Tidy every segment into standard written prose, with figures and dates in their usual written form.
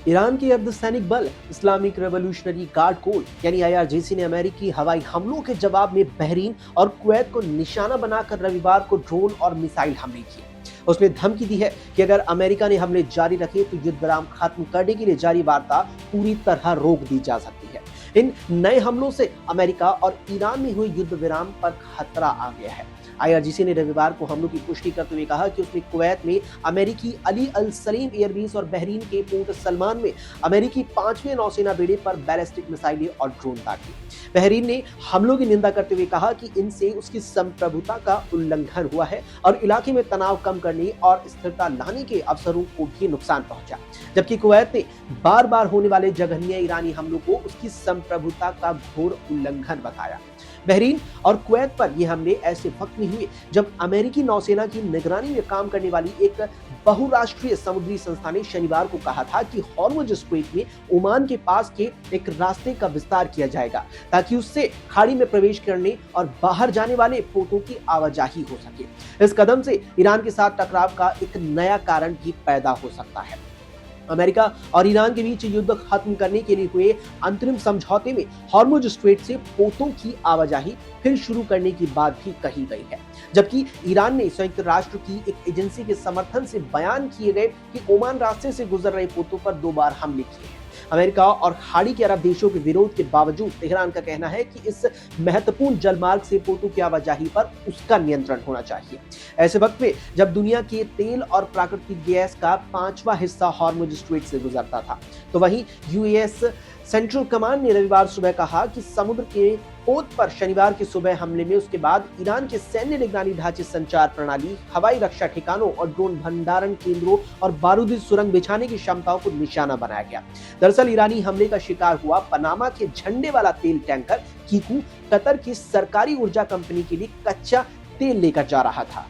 Iran के अर्धसैनिक बल इस्लामिक रेवोल्यूशनरी गार्ड कोर यानी आईआरजीसी ने अमेरिकी हवाई हमलों के जवाब में बहरीन और कुवैत को निशाना बनाकर रविवार को ड्रोन और मिसाइल हमले किए। उसने धमकी दी है कि अगर अमेरिका ने हमले जारी रखे तो युद्ध विराम खत्म करने के लिए जारी वार्ता पूरी तरह रोक दी जा सकती है। इन नए हमलों से अमेरिका और ईरान में हुए युद्ध विराम पर खतरा आ गया है। आईआरजीसी ने रविवार को हमलों की पुष्टि करते हुए कहा कि उसने कुवैत में अमेरिकी अली अल सलीम एयरबेस और बहरीन के पोर्ट सलमान में अमेरिकी 5वें नौसेना बेड़े पर बैलिस्टिक मिसाइलें और ड्रोन दागे। बहरीन ने हमलों की निंदा करते हुए कहा कि इनसे उसकी संप्रभुता का उल्लंघन हुआ है और इलाके में तनाव कम करने और स्थिरता लाने के अवसरों को भी नुकसान पहुंचा, जबकि कुवैत ने बार बार होने वाले जघन्य ईरानी हमलों को उसकी संप्रभुता का घोर उल्लंघन बताया। बहरीन और कुवैत पर ये हमले ऐसे वक्त में हुए जब अमेरिकी नौसेना की निगरानी में काम करने वाली एक बहुराष्ट्रीय समुद्री संस्था ने शनिवार को कहा था कि हॉर्मुज स्ट्रेट में ओमान के पास के एक रास्ते का विस्तार किया जाएगा ताकि उससे खाड़ी में प्रवेश करने और बाहर जाने वाले पोतों की आवाजाही हो सके। इस कदम से ईरान के साथ टकराव का एक नया कारण भी पैदा हो सकता है। अमेरिका और ईरान के बीच युद्ध खत्म करने के लिए हुए अंतरिम समझौते में हॉर्मुज स्ट्रेट से पोतों की आवाजाही फिर शुरू करने की बात भी कही गई है, जबकि ईरान ने संयुक्त राष्ट्र की एक एजेंसी के समर्थन से बयान किए गए कि ओमान रास्ते से गुजर रहे पोतों पर 2 बार हमले किए हैं। अमेरिका और खाड़ी के अरब देशों के विरोध के बावजूद तेहरान का कहना है कि इस महत्वपूर्ण जलमार्ग से पोतों की आवाजाही पर उसका नियंत्रण होना चाहिए। ऐसे वक्त में जब दुनिया के तेल और प्राकृतिक गैस का 5वां हिस्सा हॉर्मुज स्ट्रेट से गुजरता था, तो वहीं यूएस सेंट्रल कमांड ने रविवार सुबह कहा कि समुद्र के पोत पर शनिवार की सुबह हमले में उसके बाद ईरान के सैन्य निगरानी ढांचे, संचार प्रणाली, हवाई रक्षा ठिकानों और ड्रोन भंडारण केंद्रों और बारूदी सुरंग बिछाने की क्षमताओं को निशाना बनाया गया। दरअसल ईरानी हमले का शिकार हुआ पनामा के झंडे वाला तेल टैंकर कीकू कतर की सरकारी ऊर्जा कंपनी के लिए कच्चा तेल लेकर जा रहा था।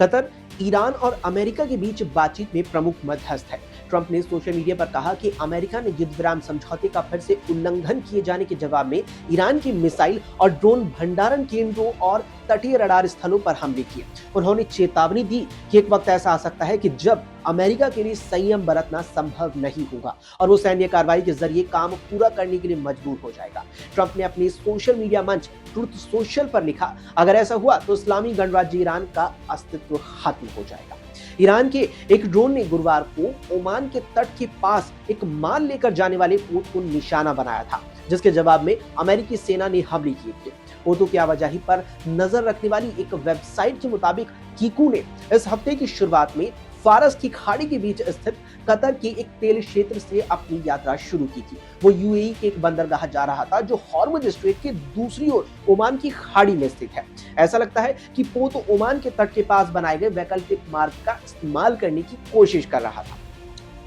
कतर ईरान और अमेरिका के बीच बातचीत में प्रमुख मध्यस्थ है। ट्रंप ने सोशल मीडिया पर कहा कि अमेरिका ने युद्ध विराम समझौते का फिर से उल्लंघन किए जाने के जवाब में ईरान की मिसाइल और ड्रोन भंडारण केंद्रों और तटीय रडार स्थलों पर हमले किए। उन्होंने चेतावनी दी कि एक वक्त ऐसा आ सकता है कि जब अमेरिका के लिए संयम बरतना संभव नहीं होगा और वो सैन्य कार्रवाई के जरिए काम पूरा करने के लिए मजबूर हो जाएगा। ट्रंप ने अपने सोशल मीडिया मंच ट्रुथ सोशल पर लिखा, अगर ऐसा हुआ तो इस्लामी गणराज्य ईरान का अस्तित्व खत्म हो जाएगा। ईरान के एक ड्रोन ने गुरुवार को ओमान के तट के पास एक माल लेकर जाने वाले पोत को निशाना बनाया था, जिसके जवाब में अमेरिकी सेना ने हमले किए थे। पोतों की आवाजाही पर नजर रखने वाली एक वेबसाइट के मुताबिक कीकू ने इस हफ्ते की शुरुआत में फारस की खाड़ी के बीच स्थित कतर के एक तेल क्षेत्र से अपनी यात्रा शुरू की थी। वो यूएई के एक बंदरगाह जा रहा था जो हॉर्मुज स्ट्रेट के दूसरी ओर ओमान की खाड़ी में स्थित है। ऐसा लगता है कि पोत ओमान के तट के पास बनाए गए वैकल्पिक मार्ग का इस्तेमाल करने की कोशिश कर रहा था।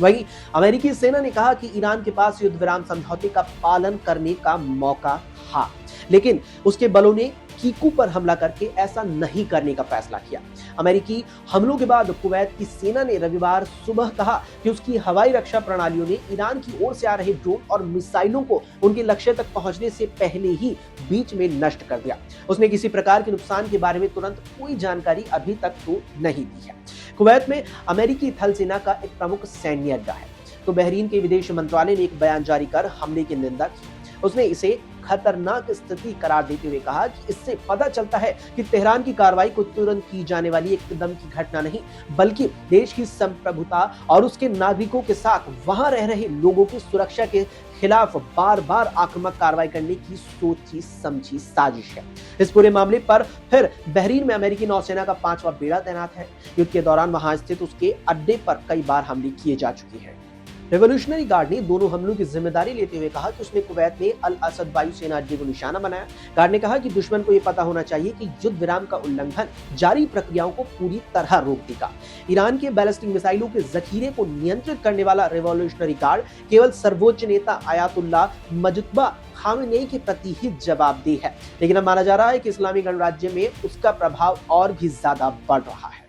वहीं अमेरिकी सेना ने कहा कि ईरान के पास युद्ध विराम समझौते का पालन करने का मौका था, लेकिन उसके बलों ने कीकू पर हमला करके ऐसा नहीं करने का फैसला किया। अमेरिकी हमलों के बाद कुवैत की सेना ने रविवार सुबह कहा कि उसकी हवाई रक्षा प्रणालियों ने ईरान की ओर से आ रहे ड्रोन और मिसाइलों को उनके लक्ष्य तक पहुंचने से पहले ही बीच में नष्ट कर दिया। उसने किसी प्रकार के नुकसान के बारे में तुरंत कोई जानकारी अभी तक तो नहीं दी है। कुवैत में अमेरिकी थल सेना का एक प्रमुख सैन्य अड्डा है, तो बहरीन के विदेश मंत्रालय ने एक बयान जारी कर हमले की निंदा की। उसने इसे खतरनाक स्थिति करार देते हुए कहा कि इससे पता चलता है कि तेहरान की कार्रवाई को तुरंत की जाने वाली एक कदम की घटना नहीं, बल्कि देश की संप्रभुता और उसके नागरिकों के साथ वहां रह रहे लोगों की सुरक्षा के खिलाफ बार बार आक्रामक कार्रवाई करने की सोची समझी साजिश है। इस पूरे मामले पर फिर बहरीन में अमेरिकी नौसेना का 5वां बेड़ा तैनात है। युद्ध के दौरान वहां स्थित उसके अड्डे पर कई बार हमले किए जा चुके हैं। रेवोल्यूशनरी गार्ड ने दोनों हमलों की जिम्मेदारी लेते हुए कहा कि उसने कुवैत में अल असद वायुसेना अड्डे को निशाना बनाया। गार्ड ने कहा कि दुश्मन को यह पता होना चाहिए कि युद्ध विराम का उल्लंघन जारी प्रक्रियाओं को पूरी तरह रोक देगा। ईरान के बैलिस्टिक मिसाइलों के जखीरे को नियंत्रित करने वाला रेवोल्यूशनरी गार्ड केवल सर्वोच्च नेता आयातुल्लाह मुज्तबा खामेनेई के प्रति ही जवाबदेह है, लेकिन अब माना जा रहा है कि इस्लामी गणराज्य में उसका प्रभाव और भी ज्यादा बढ़ रहा है।